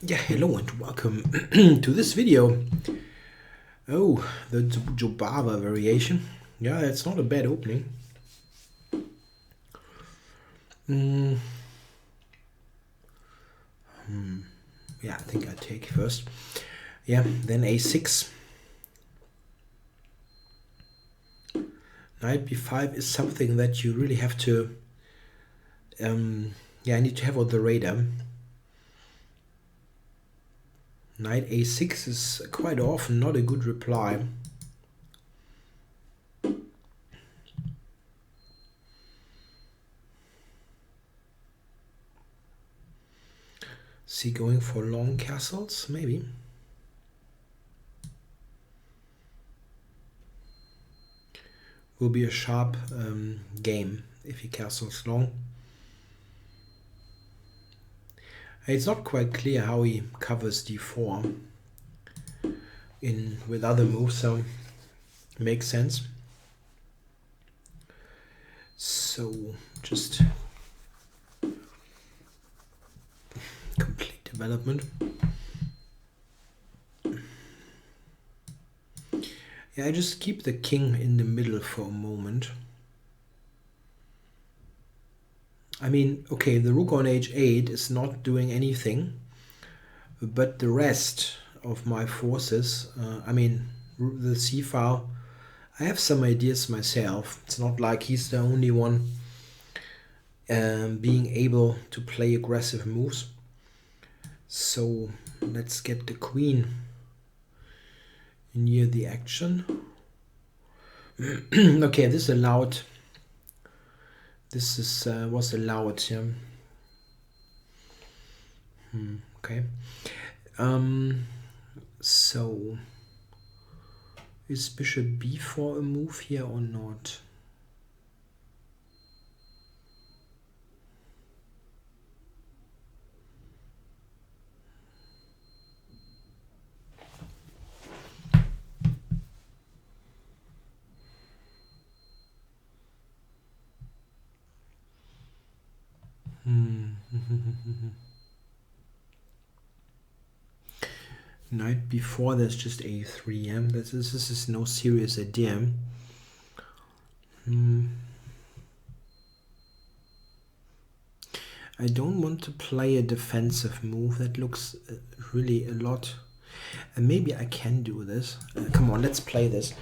Yeah, hello and welcome to this video. Oh, the Jobava variation. Yeah, it's not a bad opening. Yeah, I think I take first. Yeah, then a6. Knight b5 is something that you really have to, I need to have on the radar. Knight a6 is quite often not a good reply. See, going for long castles, maybe. Will be a sharp game if he castles long. It's not quite clear how he covers d4 in with other moves, so makes sense. So just complete development. Yeah, I just keep the king in the middle for a moment. I mean, okay, the rook on h8 is not doing anything, but the rest of my forces, I mean, the c-file, I have some ideas myself. It's not like he's the only one being able to play aggressive moves. So let's get the queen near the action. Okay, this allowed. This is was allowed. Yeah. Okay. So is bishop b4 a move here or not? Knight b4, there's just a3. This is no serious idea. I don't want to play a defensive move. That looks really a lot. And maybe I can do this. Come on, let's play this.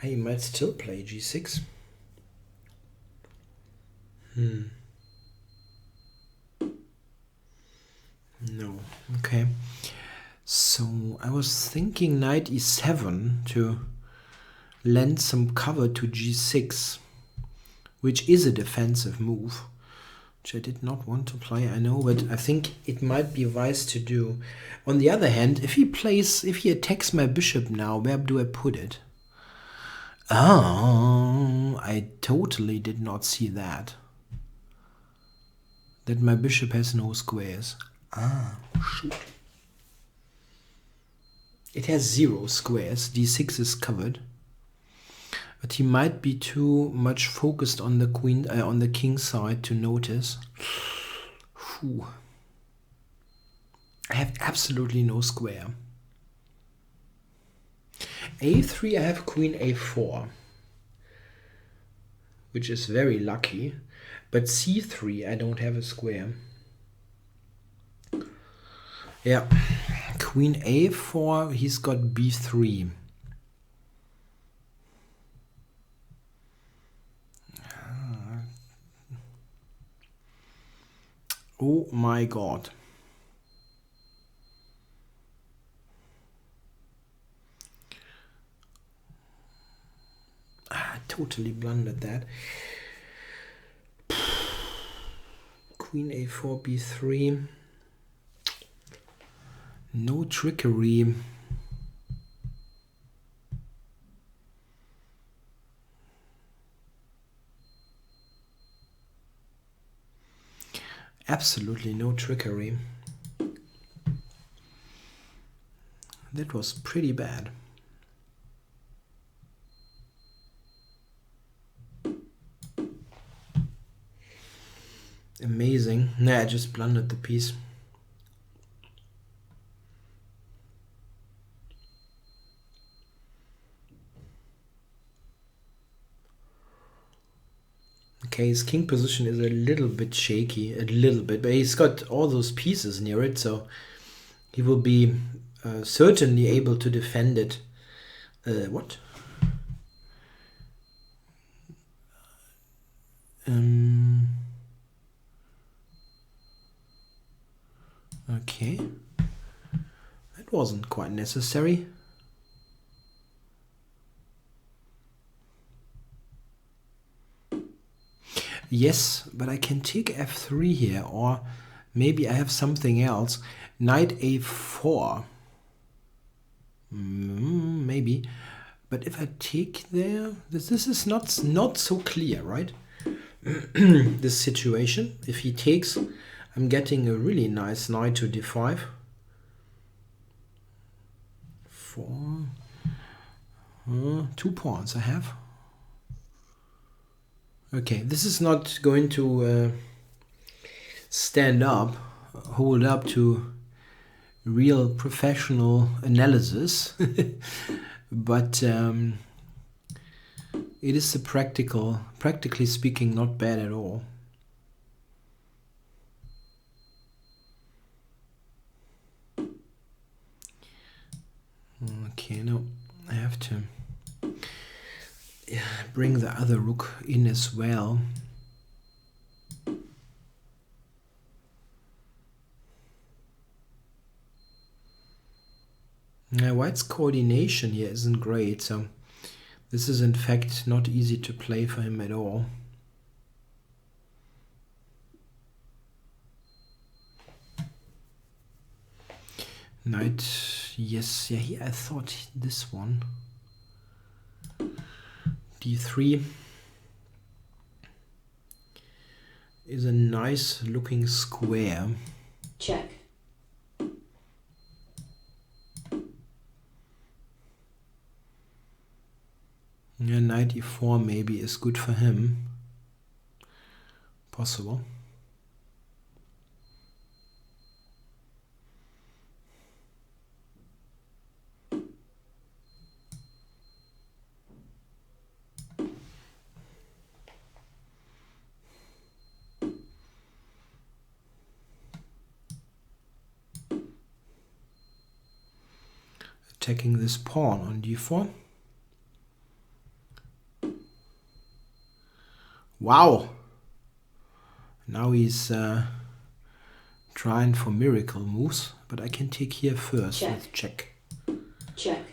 I might still play g6. No. Okay. So I was thinking knight e7 to lend some cover to g6, which is a defensive move, which I did not want to play, I know, but I think it might be wise to do. On the other hand, if he attacks my bishop now, where do I put it? Oh, I totally did not see that. That my bishop has no squares. Ah, shoot. It has 0 squares. d6 is covered. But he might be too much focused on the queen, on the king side to notice. Whew. I have absolutely no square. a3, I have queen a4, which is very lucky. But c3, I don't have a square. Yeah, queen a4, he's got b3. Oh my god. I totally blundered that. Queen a4, b3. No trickery. Absolutely no trickery. That was pretty bad. Amazing. Nah, I just blundered the piece. Okay, his king position is a little bit shaky, a little bit, but he's got all those pieces near it, so he will be certainly able to defend it. What? Okay. That wasn't quite necessary. Yes, but I can take f3 here, or maybe I have something else. Knight a4. Maybe. But if I take there, this is not so clear, right? This situation. If he takes, I'm getting a really nice knight to d5. 4. 2 pawns I have. Okay, this is not going to stand up, hold up to real professional analysis, but it is practically speaking, not bad at all. Okay, now I have to bring the other rook in as well. Now, white's coordination here isn't great, so this is in fact not easy to play for him at all. Knight, yes, yeah, here I thought this one. d3 is a nice looking square. Check. Yeah, knight e4 maybe is good for him. Possible. Attacking this pawn on d4. Wow! Now he's trying for miracle moves, but I can take here first. Check. Let's check. Check.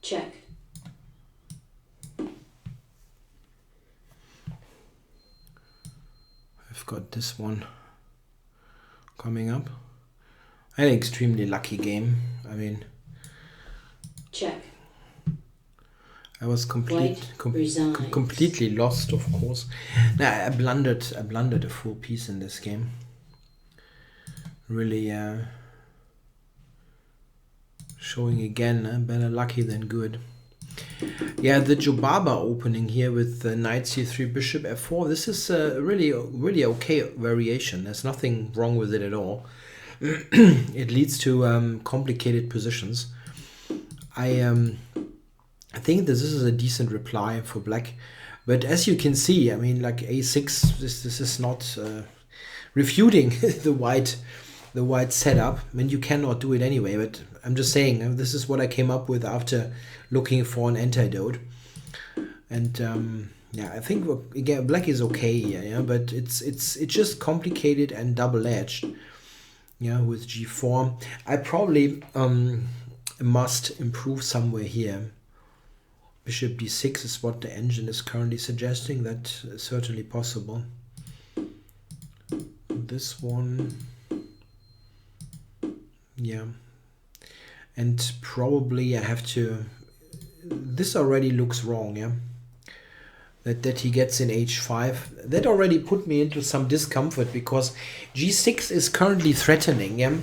Check. I've got this one coming up. An extremely lucky game. I mean, check. I was completely lost, of course. Nah, I blundered a full piece in this game. Really showing again, better lucky than good. Yeah, the Jobava opening here with the knight c3, bishop f4. This is really okay variation. There's nothing wrong with it at all. It leads to complicated positions. I think this is a decent reply for black, but as you can see, I mean, like a6, this is not refuting the white setup. I mean, you cannot do it anyway, but I'm just saying this is what I came up with after looking for an antidote. And yeah, I think again black is okay here, yeah, but it's just complicated and double-edged. Yeah, with g4, I probably must improve somewhere here. Bishop d6 is what the engine is currently suggesting. That's certainly possible. This one, yeah, and probably I have to this already looks wrong, yeah. That he gets in h5. That already put me into some discomfort because g6 is currently threatening, yeah.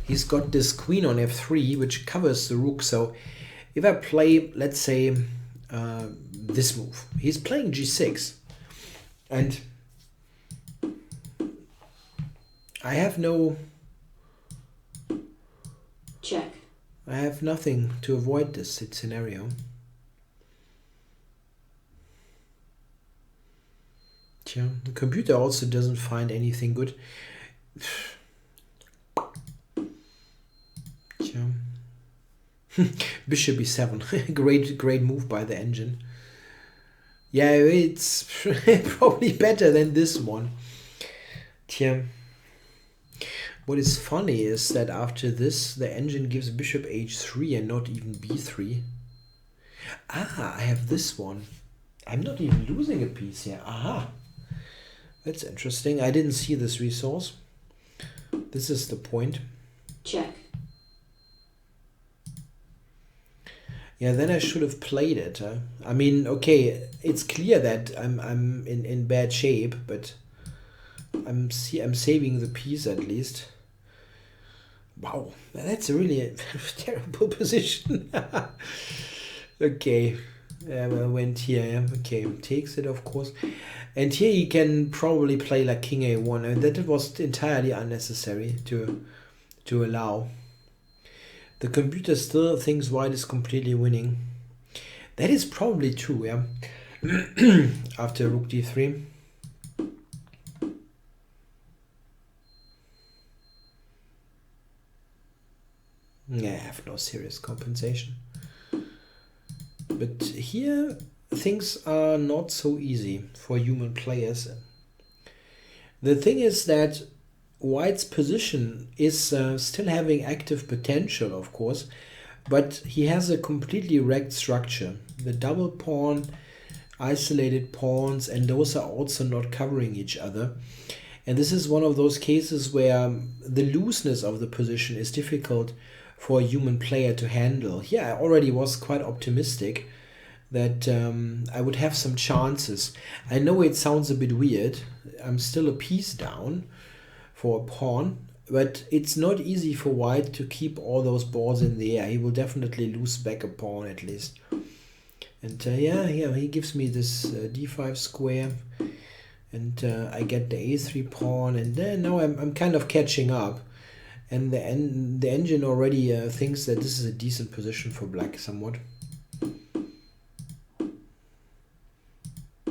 He's got this queen on f3, which covers the rook. So if I play, let's say, this move, he's playing g6, and I have no... Check. I have nothing to avoid this scenario. Yeah, the computer also doesn't find anything good. Yeah. Bishop e7. Great move by the engine. Yeah, it's probably better than this one. Yeah. What is funny is that after this, the engine gives bishop h3 and not even b3. Ah, I have this one. I'm not even losing a piece here. Aha. That's interesting. I didn't see this resource. This is the point. Check. Yeah, then I should have played it. I mean, okay, it's clear that I'm in bad shape, but I'm saving the piece at least. Wow, that's a really terrible position. Okay, I went here. Yeah. Okay, takes it, of course. And here he can probably play like king a1, and that was entirely unnecessary to allow. The computer still thinks white is completely winning. That is probably true, yeah. After rook d3. Yeah, I have no serious compensation. But here things are not so easy for human players. The thing is that white's position is still having active potential, of course, but he has a completely wrecked structure. The double pawn, isolated pawns, and those are also not covering each other. And this is one of those cases where the looseness of the position is difficult for a human player to handle. Here I already was quite optimistic that I would have some chances. I know it sounds a bit weird. I'm still a piece down for a pawn, but it's not easy for white to keep all those balls in the air. He will definitely lose back a pawn at least. And yeah, he gives me this d5 square, and I get the a3 pawn, and then now I'm kind of catching up. And the engine already thinks that this is a decent position for black somewhat.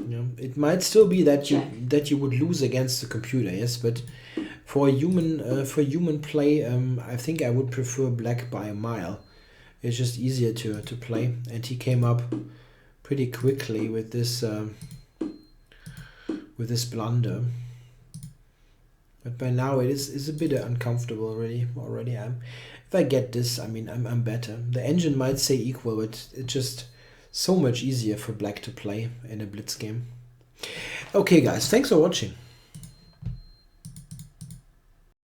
Yeah, it might still be that you would lose against the computer, yes, but for human play, I think I would prefer black by a mile. It's just easier to play, and he came up pretty quickly with this blunder. But by now it is a bit uncomfortable already. If I get this, I mean I'm better. The engine might say equal, but it's just so much easier for black to play in a blitz game. Okay guys, thanks for watching.